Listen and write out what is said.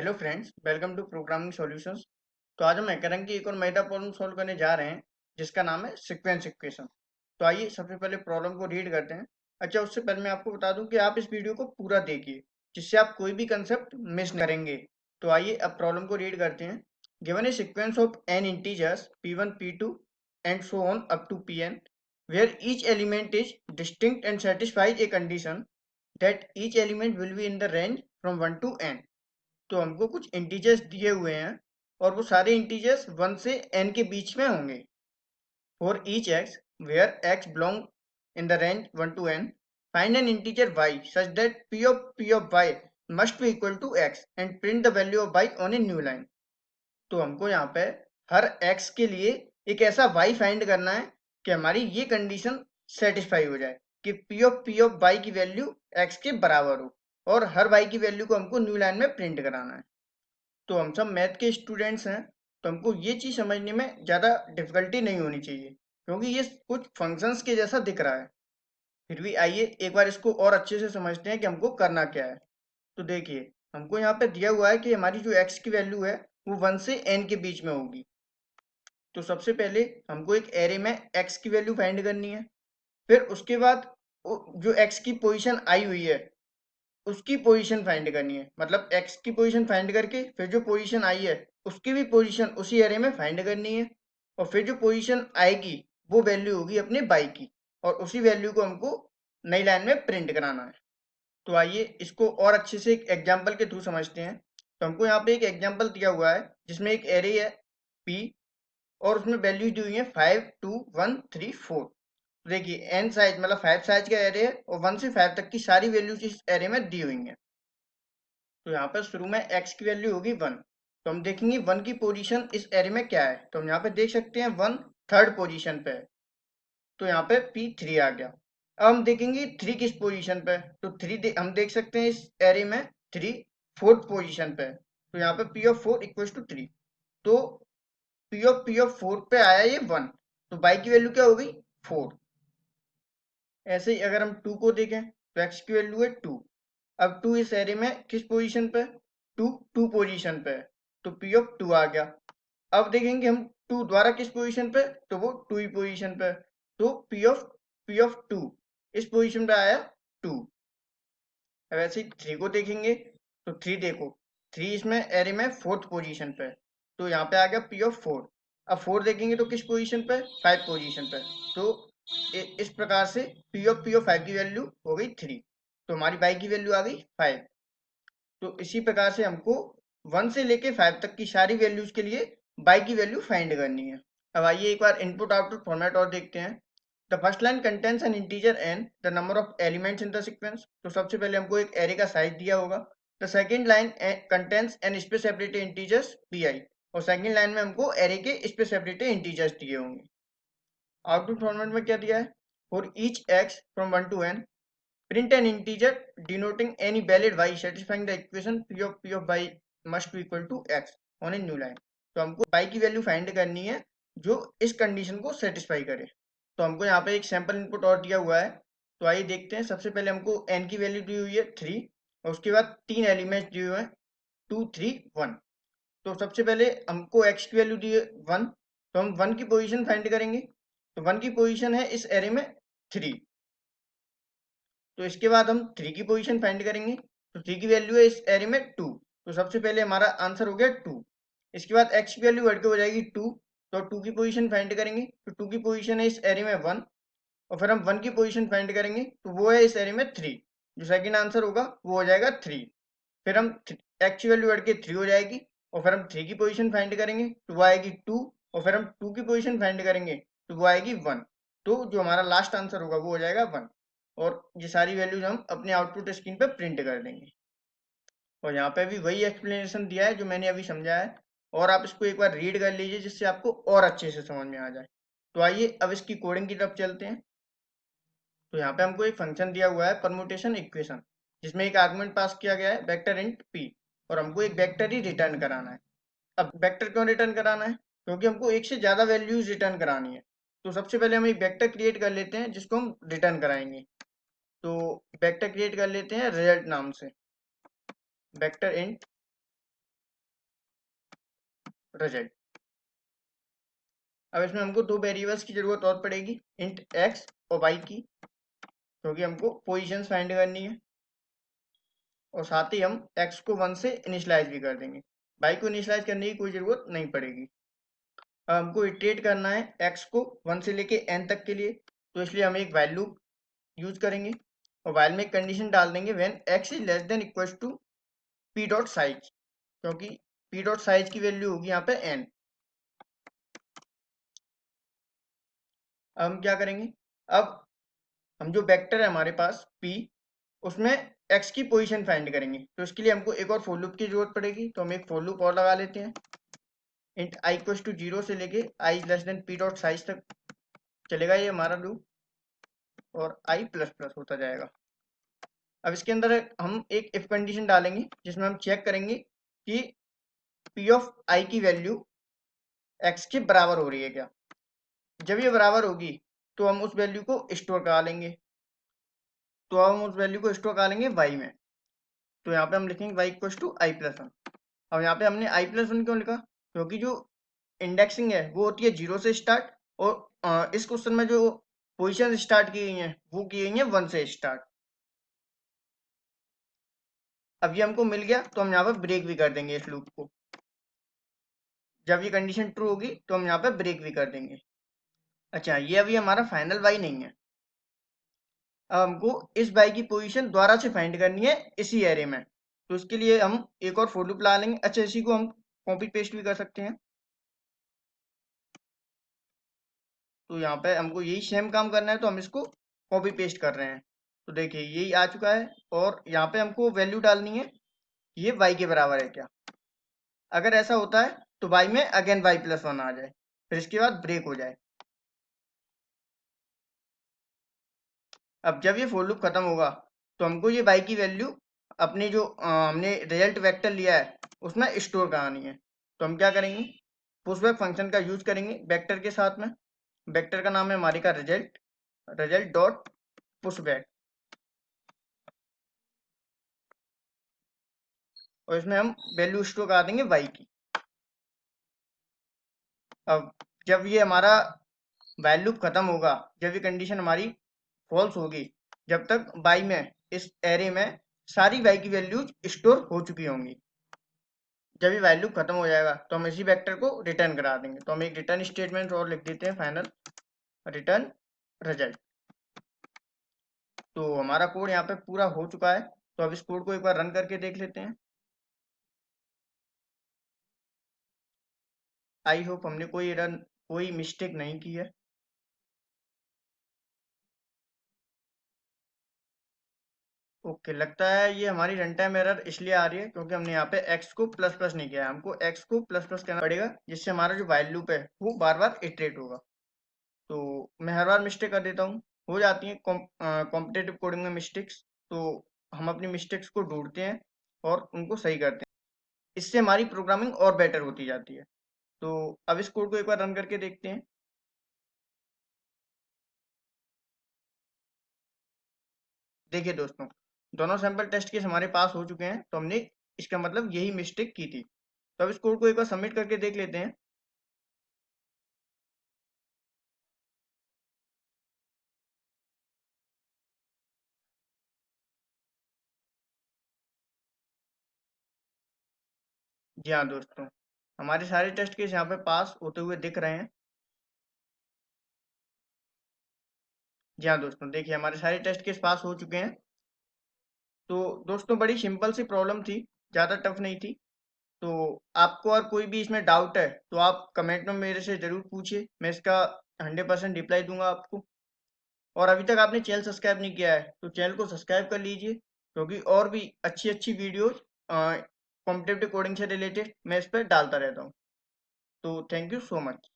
Hello friends, welcome to programming solutions. तो आज हम हैकरंग की एक और मजेदार प्रॉब्लम सॉल्व करने जा रहे हैं जिसका नाम है सीक्वेंस इक्वेशन। तो आइए सबसे पहले प्रॉब्लम को रीड करते हैं। अच्छा, उससे पहले मैं आपको बता दूं कि आप इस वीडियो को पूरा देखिए जिससे आप कोई भी कंसेप्ट मिस नहीं करेंगे। तो आइए अब प्रॉब्लम को रीड करते हैं। Given a sequence of n integers p1 p2 and so on up to pn where each element is distinct and satisfies a condition that each element will be in the range from 1 to n। तो हमको कुछ integers दिए हुए हैं और वो सारे integers 1 से n के बीच में होंगे। For each x where x belong in the range 1 to n, find an integer y such that p of y must be equal to x and print the value of y on a new line. तो हमको यहाँ पे हर x के लिए एक ऐसा y find करना है कि हमारी ये कंडीशन सेटिस्फाई हो जाए कि p of y की वैल्यू x के बराबर हो, और हर y की वैल्यू को हमको न्यू लाइन में प्रिंट कराना है। तो हम सब मैथ के स्टूडेंट्स हैं, तो हमको ये चीज़ समझने में ज़्यादा डिफिकल्टी नहीं होनी चाहिए क्योंकि ये कुछ फंक्शंस के जैसा दिख रहा है। फिर भी आइए एक बार इसको और अच्छे से समझते हैं कि हमको करना क्या है। तो देखिए, हमको यहाँ पे दिया हुआ है कि हमारी जो x की वैल्यू है वो 1 से n के बीच में होगी। तो सबसे पहले हमको एक एरे में x की वैल्यू फाइंड करनी है। फिर उसके बाद जो x की पोजीशन आई हुई है उसकी पोजीशन फाइंड करनी है, मतलब x की पोजीशन फाइंड करके फिर जो पोजीशन आई है उसकी भी पोजीशन उसी एरे में फाइंड करनी है, और फिर जो पोजीशन आएगी वो वैल्यू होगी अपने y की, और उसी वैल्यू को हमको नई लाइन में प्रिंट कराना है। तो आइए इसको और अच्छे से एक एग्जाम्पल के थ्रू समझते हैं। तो हमको यहाँ पे एक एग्जाम्पल दिया हुआ है जिसमें एक एरे है p और उसमें वैल्यू दी हुई है 5 2 1 3 4। देखिए n साइज मतलब 5 साइज का एरे है और 1 से 5 तक की सारी वैल्यूज इस एरे में दी हुई हैं। तो यहाँ पर शुरू में x की वैल्यू होगी 1। तो हम देखेंगे 1 की पोजीशन इस एरे में क्या है। तो हम यहाँ पे देख सकते हैं 1 थर्ड पोजीशन पे है, तो यहाँ पे p3 आ गया। अब हम देखेंगे 3 किस पोजीशन पे है। तो 3 हम देख सकते हैं इस एरे में 3 फोर्थ पोजीशन पे है, तो यहाँ पे p(4) इक्वल्स टू 3। तो p(4) पे आया ये 1, तो y की वैल्यू क्या हो गई 4। ऐसे ही अगर हम 2 को देखें तो x की वैल्यू है 2। अब 2 इस एरे में किस पोजीशन पे, 2 पोजीशन पे है, तो p(2) आ गया। अब देखेंगे हम 2 द्वारा किस पोजीशन पे, तो वो 2 ही पोजीशन पे है, तो p(2) इस पोजीशन पे आया 2। अब ऐसे ही 3 को देखेंगे तो 3 देखो, 3 इसमें एरे में फोर्थ पोजीशन पे है, तो यहाँ पे आ गया p(4). अब 4 देखेंगे तो किस पोजीशन पे, 5 पोजीशन पे, तो इस प्रकार से p(5) की वैल्यू हो गई 3, तो हमारी y की वैल्यू आ गई 5। तो इसी प्रकार से हमको 1 से लेके 5 तक की सारी वैल्यूज के लिए y की वैल्यू फाइंड करनी है। अब आइए एक बार इनपुट आउटपुट फॉर्मेट और देखते हैं। The first line contains an integer n, the number of elements in the sequence. तो सबसे पहले हमको एक एरे का साइज दिया होगा। The second line contains an space separated integers pi, और सेकंड लाइन में हमको एरे के स्पेस सेपरेटेड इंटीजर्स दिए होंगे। आउटपुट फॉर्मेट में क्या दिया है, for each x from 1 to n print an integer denoting any valid y satisfying the equation p of y must be equal to x on a new line। तो हमको y की value find करनी है जो इस condition को satisfy करे। तो हमको यहाँ पे एक सैंपल इनपुट और दिया हुआ है, तो आइए देखते हैं। सबसे पहले हमको n की वैल्यू दी हुई है 3, और उसके बाद 3 एलिमेंट्स दिए हुए हैं 2 3 1। तो सबसे पहले हमको x की वैल्यू दी है 1, तो हम 1 की पोजीशन फाइंड करेंगे। तो 1 की पोजीशन है इस एरे में 3, तो इसके बाद हम 3 की पोजीशन फाइंड करेंगे। तो 3 की वैल्यू है इस एरे में 2, तो सबसे पहले हमारा आंसर हो गया 2। इसके बाद x की वैल्यू बढ़ के हो जाएगी 2, तो 2 की पोजीशन फाइंड करेंगे। तो 2 की पोजीशन है इस एरे में 1, और फिर हम 1 की पोजीशन फाइंड करेंगे, तो वो है इस एरे में 3। जो सेकंड आंसर होगा वो हो जाएगा 3। फिर हम x की वैल्यू बढ़ के 3 हो जाएगी, और फिर हम 3 की पोजीशन फाइंड करेंगे तो वो आएगी 2, और फिर हम 2 की पोजीशन फाइंड करेंगे तो वो आएगी 1। तो जो हमारा लास्ट आंसर होगा वो हो जाएगा 1, और ये सारी वैल्यूज हम अपने आउटपुट स्क्रीन पे प्रिंट कर देंगे। और यहाँ पे भी वही एक्सप्लेनेशन दिया है जो मैंने अभी समझाया है, और आप इसको एक बार रीड कर लीजिए जिससे आपको और अच्छे से समझ में आ जाए। तो आइए अब इसकी कोडिंग की तरफ चलते हैं। तो यहाँ पे हमको एक फंक्शन दिया हुआ है परम्यूटेशन इक्वेशन, जिसमें एक आर्गुमेंट पास किया गया है वेक्टर इंट p, और हमको एक वेक्टर ही रिटर्न कराना है। अब वेक्टर क्यों रिटर्न कराना है, क्योंकि हमको एक से ज्यादा वैल्यूज रिटर्न करानी है। तो सबसे पहले हम एक वेक्टर क्रिएट कर लेते हैं जिसको हम रिटर्न कराएंगे। तो वेक्टर क्रिएट कर लेते हैं रिजल्ट नाम से, वेक्टर इंट रिजल्ट। अब इसमें हमको दो वेरिएबल्स की जरूरत और पड़ेगी, इंट एक्स और वाई की, क्योंकि हमको पोजीशंस फाइंड करनी है, और साथ ही हम एक्स को 1 से इनिशियलाइज भी कर देंगे। वाई को इनिशियलाइज करने की कोई जरूरत नहीं पड़ेगी। अब हमको इटरेट करना है एक्स को 1 से लेके एन तक के लिए, तो इसलिए हम एक वाइल लूप यूज करेंगे और वाइल में एक कंडीशन डाल देंगे when x is less than equal to p dot size, क्योंकि पी डॉट साइज की वैल्यू होगी यहाँ पे एन। अब हम क्या करेंगे, अब हम जो वेक्टर है हमारे पास p, उसमें x की पोजीशन फाइंड करेंगे, तो इसके लिए हमको एक और फॉर लूप की जरूरत पड़ेगी, तो हम एक फॉर लूप और लगा लेते हैं। इंट i इक्वल टू 0 से लेके i less than p dot size तक चलेगा ये हमारा लूप, और i प्लस प्लस होता जाएगा। अब इसके अंदर हम एक इफ कंडीशन डालेंगे जिसमें हम चेक करेंगे कि p ऑफ i की वैल्यू x के बराबर हो रही है क्या। जब ये बराबर होगी तो हम उस वैल्यू को स्टोर करा लेंगे, तो अब हम उस वैल्यू को स्टोर करा लेंगे y में, तो यहाँ पे हम लिखेंगे y equal to i plus one. अब यहाँ पे हमने आई प्लस वन क्यों लिखा, क्योंकि जो इंडेक्सिंग है वो होती है 0 से स्टार्ट, और इस क्वेश्चन में जो पोजीशन स्टार्ट की गई हैं वो की गई हैं 1 से स्टार्ट। अब ये हमको मिल गया तो हम यहाँ पे ब्रेक भी कर देंगे इस लूप को, जब ये कंडीशन ट्रू होगी तो हम यहाँ पे ब्रेक भी कर देंगे। अच्छा, ये अभी हमारा फाइनल वाई नहीं है, अब हमको इस वाई की पोजीशन दोबारा से फाइंड करनी है इसी एरे में, तो इसके लिए हम एक और फॉर लूप ला लेंगे। अच्छा, इसी को हम कॉपी पेस्ट भी कर सकते हैं, तो यहाँ पे हमको यही सेम काम करना है, तो हम इसको कॉपी पेस्ट कर रहे हैं। तो देखिए यही आ चुका है, और यहाँ पे हमको वैल्यू डालनी है ये y के बराबर है क्या। अगर ऐसा होता है तो y में अगेन y प्लस वन आ जाए, फिर इसके बाद ब्रेक हो जाए। अब जब ये फॉर लूप खत्म होगा तो हमको ये y की वैल्यू अपने जो हमने रिजल्ट वेक्टर लिया है उसमें स्टोर करानी है, तो हम क्या करेंगे, पुशबैक फंक्शन का यूज करेंगे वेक्टर के साथ में। वेक्टर का नाम है हमारे का रिजल्ट, रिजल्ट डॉट पुशबैक, और इसमें हम वैल्यू स्टोर करा देंगे y की। अब जब ये हमारा वैल्यू खत्म होगा, जब ये कंडीशन हमारी फॉल्स होगी, जब तक y में इस एरे में सारी y की वैल्यूज स्टोर हो चुकी होंगी। जब ये वैल्यू खत्म हो जाएगा तो हम इसी वेक्टर को रिटर्न करा देंगे, तो हम एक रिटर्न स्टेटमेंट और लिख देते हैं, फाइनल रिटर्न रिजल्ट। तो हमारा कोड यहाँ पे पूरा हो चुका है, तो अब इस कोड को एक बार रन करके देख लेते हैं। आई होप हमने कोई मिस्टेक नहीं की है। ओके, लगता है ये हमारी रन टाइम एरर इसलिए आ रही है क्योंकि हमने यहाँ पे x को प्लस प्लस नहीं किया है, हमको x को प्लस प्लस करना पड़ेगा, जिससे हमारा जो वाइल लूप है वो बार बार इटरेट होगा। तो मैं हर बार मिस्टेक कर देता हूँ, हो जाती है कॉम्पिटेटिव कोडिंग में मिस्टेक्स, तो हम अपनी मिस्टेक्स को ढूंढते हैं और उनको सही करते हैं, इससे हमारी प्रोग्रामिंग और बेटर होती जाती है। तो अब इस कोड को एक बार रन करके देखते हैं। देखिए दोस्तों, दोनों सैंपल टेस्ट केस हमारे पास हो चुके हैं, तो हमने इसका मतलब यही मिस्टेक की थी। तो अब इस कोड को एक बार सबमिट करके देख लेते हैं। जी हाँ दोस्तों, हमारे सारे टेस्ट केस यहाँ पे पास होते हुए दिख रहे हैं। जी हाँ दोस्तों, देखिए हमारे सारे टेस्ट केस पास हो चुके हैं। तो दोस्तों बड़ी सिंपल सी प्रॉब्लम थी, ज़्यादा टफ नहीं थी। तो आपको और कोई भी इसमें डाउट है तो आप कमेंट में मेरे से ज़रूर पूछिए, मैं इसका 100% रिप्लाई दूंगा आपको। और अभी तक आपने चैनल सब्सक्राइब नहीं किया है तो चैनल को सब्सक्राइब कर लीजिए, क्योंकि और भी अच्छी अच्छी वीडियोज कॉम्पिटेटिव कोडिंग से रिलेटेड मैं इस पर डालता रहता हूँ। तो थैंक यू सो मच।